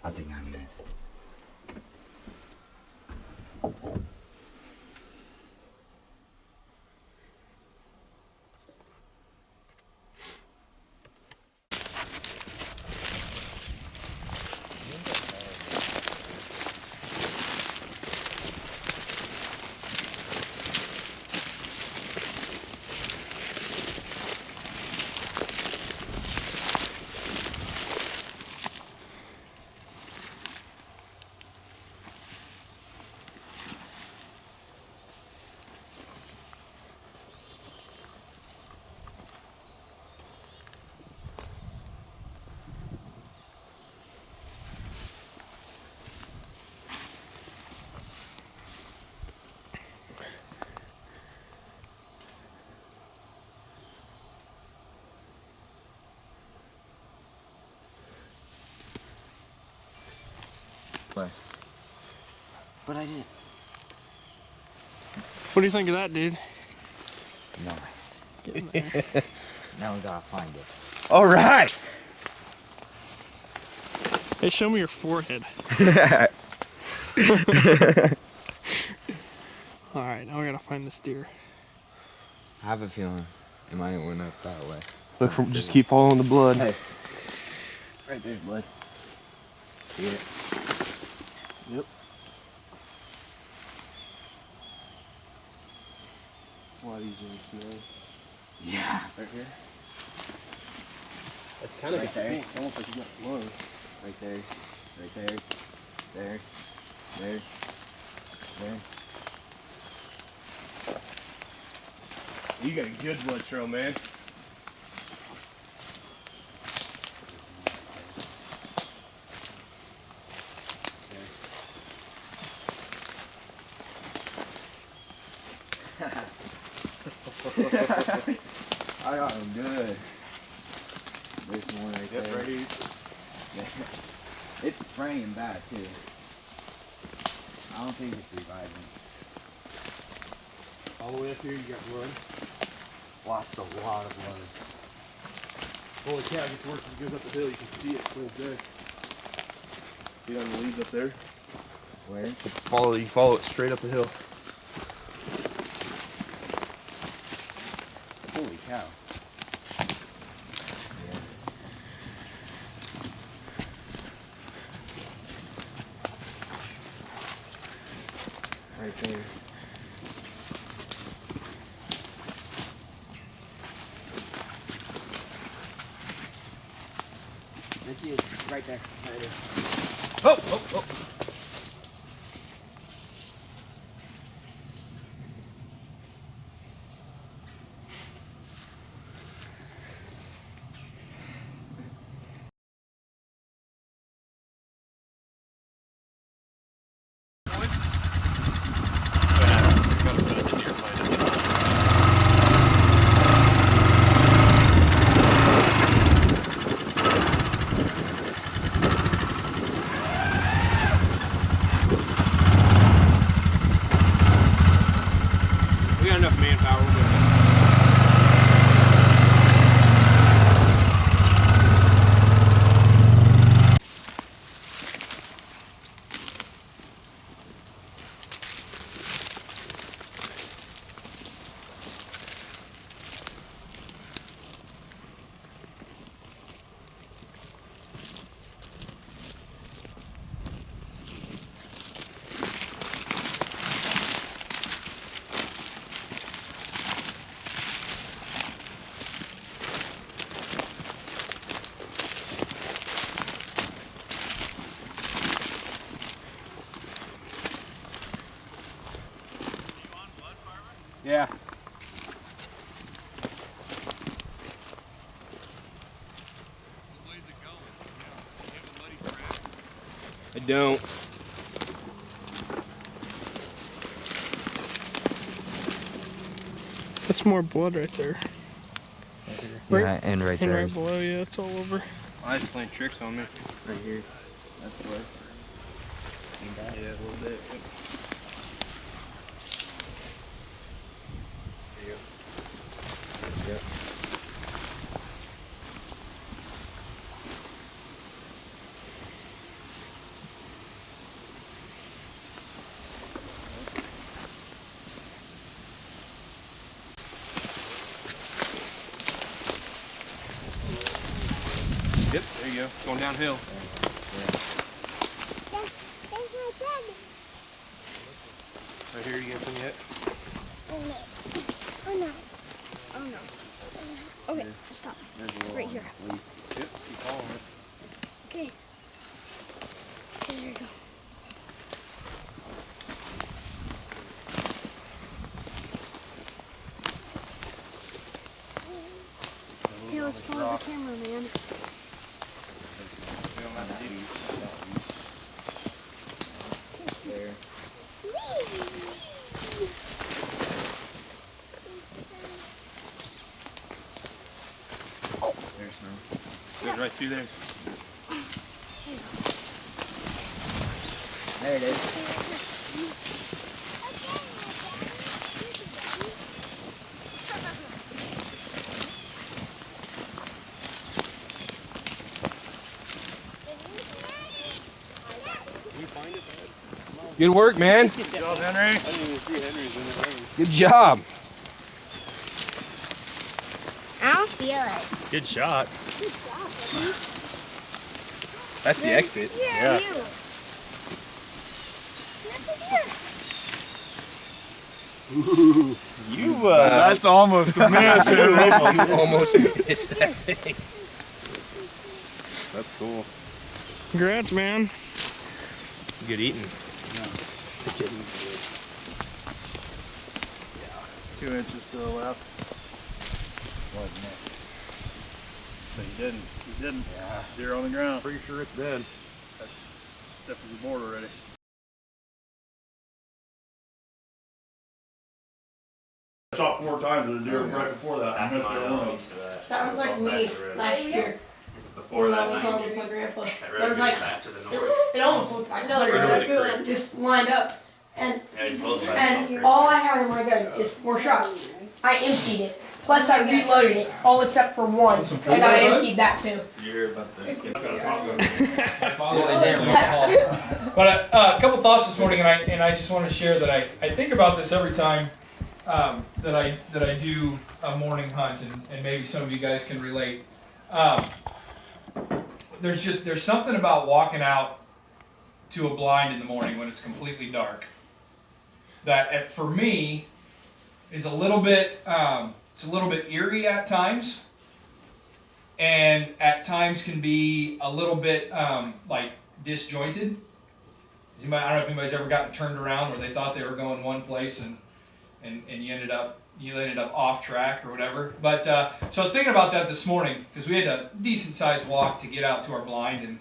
I think I missed. But I did. What do you think of that, dude? Nice. Getting there. Now we gotta find it. All right. Hey, show me your forehead. Alright, now we gotta find this deer. I have a feeling it might have went up that way. Look for, just keep following the blood. Hey. Right there's blood. See it? Yep. A lot easier in snow. Yeah. Right here. That's kind of Right there. almost like you got blood. Right there. Right there. There. There. There. You got a good blood trail, man. I got him good. There's one right there. Yep, right here. Yeah. It's spraying bad too. I don't think it's reviving. All the way up here, you got blood. Lost a lot of blood. Holy cow, it gets worse as it goes up the hill. You can see it clear as day. See on the leaves up there? Where? You follow it straight up the hill. Holy cow. Right there. Ricky is right there. Right there. Oh, oh, oh. We got enough manpower. We're good. Yeah. I don't. That's more blood right there. Yeah, and right And there. right below you, it's all over. I was playing tricks on me. Right here. That's blood. Yeah, a little bit. Yep. There you go. Yep. Going downhill. Right here, you get some yet? Oh no. Oh no. Oh no. Okay, stop. Right here. Yep, keep following it. Okay. Okay, there you go. Hey, let's follow the camera, man. There. There's some. Goes right through there. There it is. Good work, man. Good job, Henry. I didn't even see Henry's in it. Good job. I don't feel it. Good shot. Good job, buddy. That's the exit. Yeah. There's a deer. You, That's almost a miss. you almost missed that thing. That's cool. Congrats, man. Good eating. It's a kitten. 2 inches to the left. Wasn't it? But he didn't. He didn't. Yeah. Deer on the ground. Pretty sure it's dead. Step of the board already. I shot 4 times at a deer right before that. I missed it one. Sounds like me last year. Before that When I was night, home with my grandpa. that There road was goes like, back to the north. it almost looked like Really creek. just lined up. And Yeah, he's both sides and of the all I had in my gun is 4 shots. I emptied it. Plus I reloaded it, all except for one. And I emptied that too. You're about the But a couple thoughts this morning, and I just want to share that I think about this every time that I do a morning hunt, and maybe some of you guys can relate. There's something about walking out to a blind in the morning when it's completely dark that for me is a little bit eerie at times, and at times can be a little bit like disjointed. I don't know if anybody's ever gotten turned around where they thought they were going one place and you ended up off track or whatever. But so I was thinking about that this morning because we had a decent sized walk to get out to our blind, and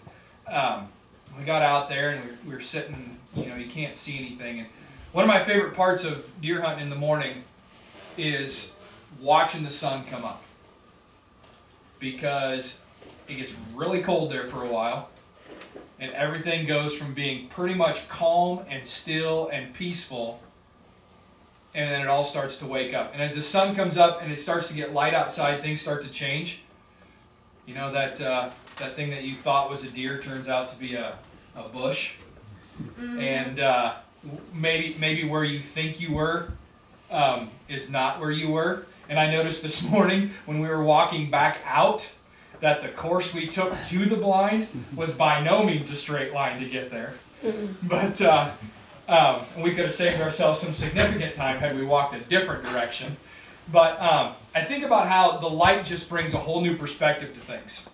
we got out there and we were sitting. You can't see anything. And one of my favorite parts of deer hunting in the morning is watching the sun come up, because it gets really cold there for a while, and everything goes from being pretty much calm and still and peaceful, and then it all starts to wake up. And as the sun comes up and it starts to get light outside, things start to change. That thing that you thought was a deer turns out to be a bush. And maybe where you think you were is not where you were. And I noticed this morning when we were walking back out that the course we took to the blind was by no means a straight line to get there. But we could have saved ourselves some significant time had we walked a different direction. But I think about how the light just brings a whole new perspective to things.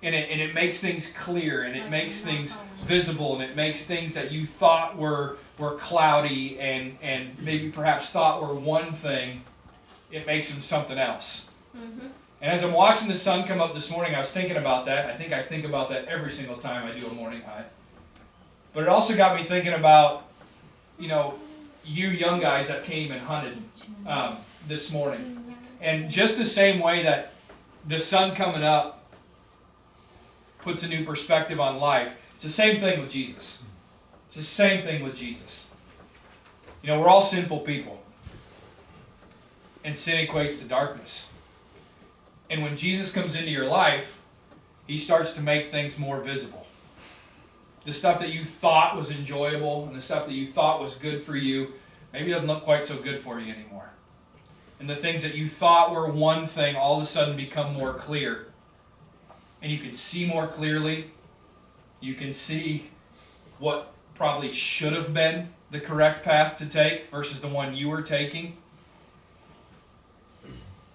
And it makes things clear, and it makes things visible, and it makes things that you thought were cloudy and maybe perhaps thought were one thing, it makes them something else. Mm-hmm. And as I'm watching the sun come up this morning, I was thinking about that. I think about that every single time I do a morning hunt. But it also got me thinking about, you young guys that came and hunted this morning. And just the same way that the sun coming up puts a new perspective on life, it's the same thing with Jesus. It's the same thing with Jesus. We're all sinful people. And sin equates to darkness. And when Jesus comes into your life, he starts to make things more visible. The stuff that you thought was enjoyable and the stuff that you thought was good for you maybe doesn't look quite so good for you anymore. And the things that you thought were one thing all of a sudden become more clear. and you can see more clearly. You can see what probably should have been the correct path to take versus the one you were taking.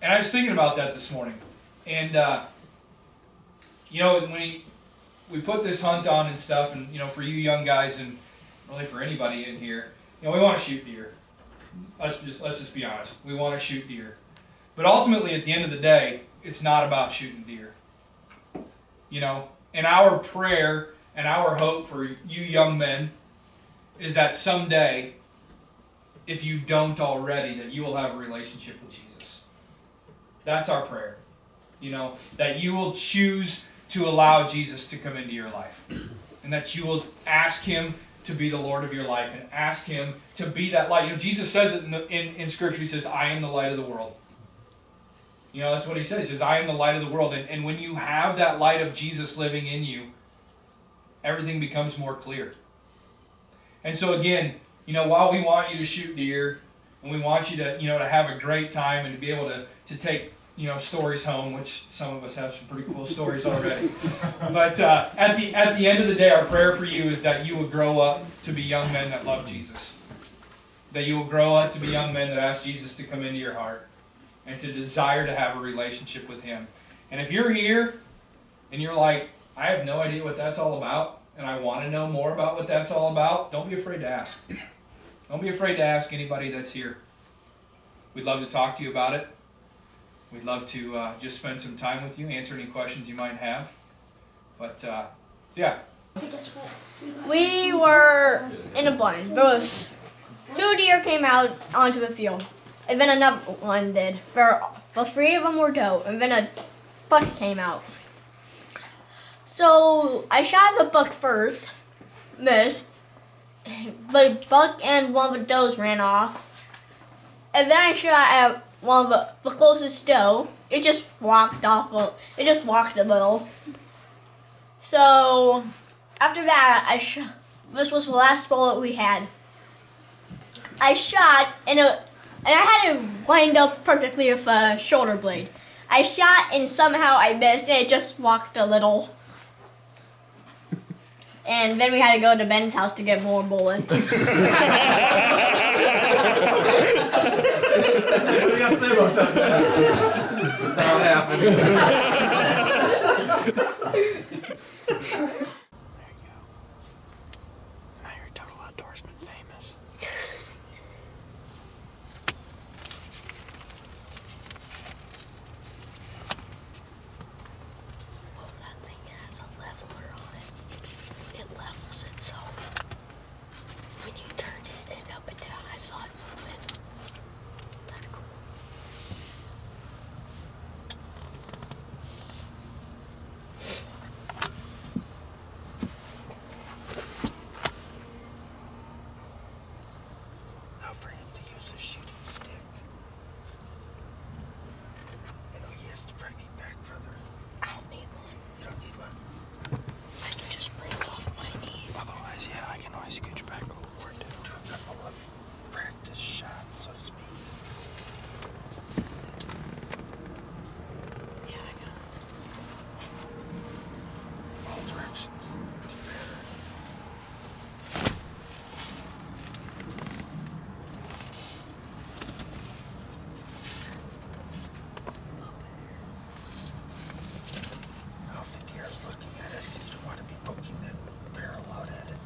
And I was thinking about that this morning. And, when we put this hunt on and stuff, and, for you young guys and really for anybody in here, we want to shoot deer. Let's just be honest. We want to shoot deer. But ultimately, at the end of the day, it's not about shooting deer. And our prayer and our hope for you young men is that someday, if you don't already, that you will have a relationship with Jesus. That's our prayer. That you will choose to allow Jesus to come into your life. And that you will ask Him to be the Lord of your life and ask Him to be that light. Jesus says it in Scripture. He says, I am the light of the world. That's what He says. He says, I am the light of the world. And when you have that light of Jesus living in you, everything becomes more clear. And so again, while we want you to shoot deer, and we want you to, to have a great time and to be able to take, stories home, which some of us have some pretty cool stories already. But at the end of the day, our prayer for you is that you will grow up to be young men that love Jesus. That you will grow up to be young men that ask Jesus to come into your heart and to desire to have a relationship with Him. And if you're here and you're like, I have no idea what that's all about, and I want to know more about what that's all about, don't be afraid to ask. Don't be afraid to ask anybody that's here. We'd love to talk to you about it. We'd love to just spend some time with you, answer any questions you might have. But, yeah. We were in a blind. There was 2 deer came out onto the field, and then another one did. The 3 of them were doe, and then a buck came out. So I shot the buck first, missed. The buck and one of the does ran off, and then I shot at one of the closest doe. It just walked off. It just walked a little. So after that, this was the last bullet we had. I shot, and I had it lined up perfectly with a shoulder blade. I shot, and somehow I missed, and it just walked a little. And then we had to go to Ben's house to get more bullets. What do you got to say about that? That's how it happened. Now you're total outdoorsman famous. Oh, that thing has a leveler on it. It levels itself. When you turn it up and down, I saw it moving. That's cool. Now for him to use a shooting stick. He has to bring me back further. I don't need one. You don't need one. I can just brace off my knee. Otherwise, yeah, I can always scooch back over to do a couple of practice shots, so to speak. Yeah, I got it. All directions. Now, if the deer is looking at us, you don't want to be poking that barrel out at it.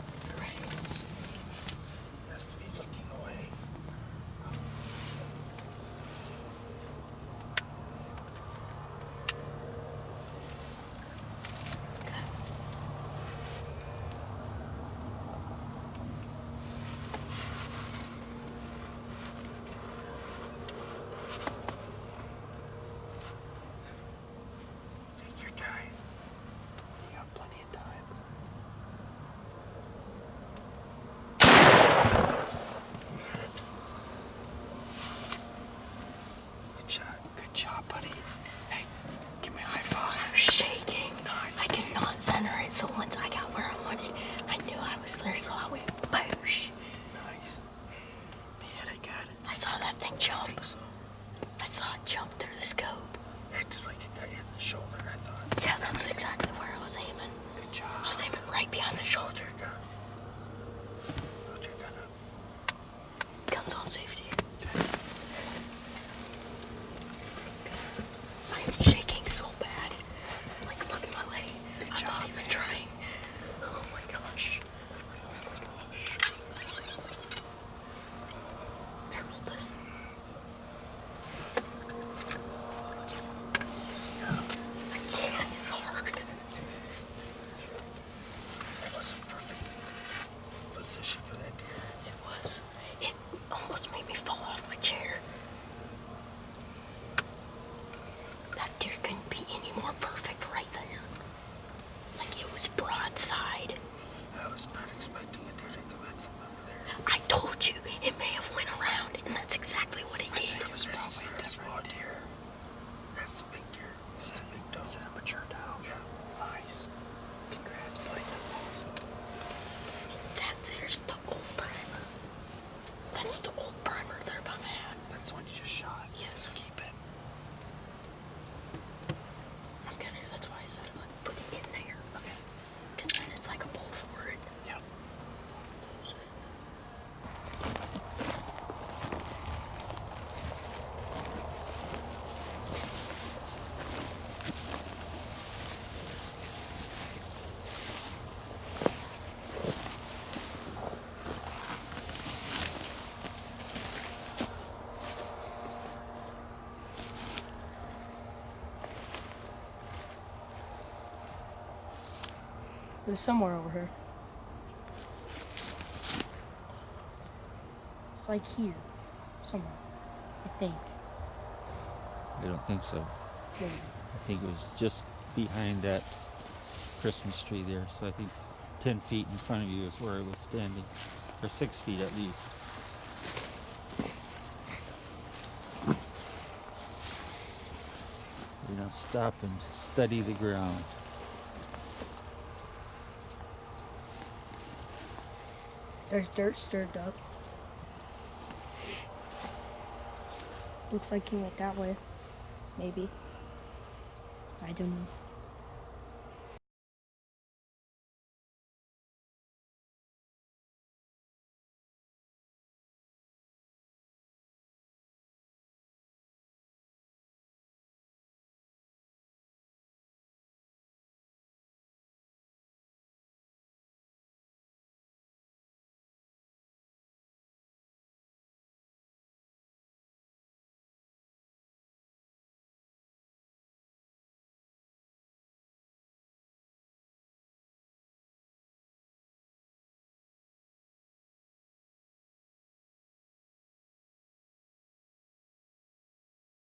Guns on safety. I'm shaking so bad. Like, look at my leg. I'm not even trying. Oh my gosh. Here, hold this. I can't, it's hard. It was a perfect position for that deer. It was. It almost made me fall off my chair. That deer couldn't be any more perfect right there. Like, it was broadside. I was not expecting a deer to come in from over there. I told you, it may have went around, and that's exactly what it did. It was probably a small deer. That's a big deer. It's a big doe. Is it a mature doe? Yeah. Nice. Congrats, buddy. That's awesome. There's the old primer. That's the old primer there by my hat. That's the one you just shot. Yes. Keep it. I'm gonna, that's why I said put it in there. Okay. Because then it's like a bowl for it. Yep. Lose it. There's somewhere over here. It's like here. Somewhere. I think. I don't think so. Maybe. I think it was just behind that Christmas tree there. So I think 10 feet in front of you is where it was standing. Or 6 feet at least. You know, stop and study the ground. There's dirt stirred up. Looks like he went that way. Maybe. I don't know.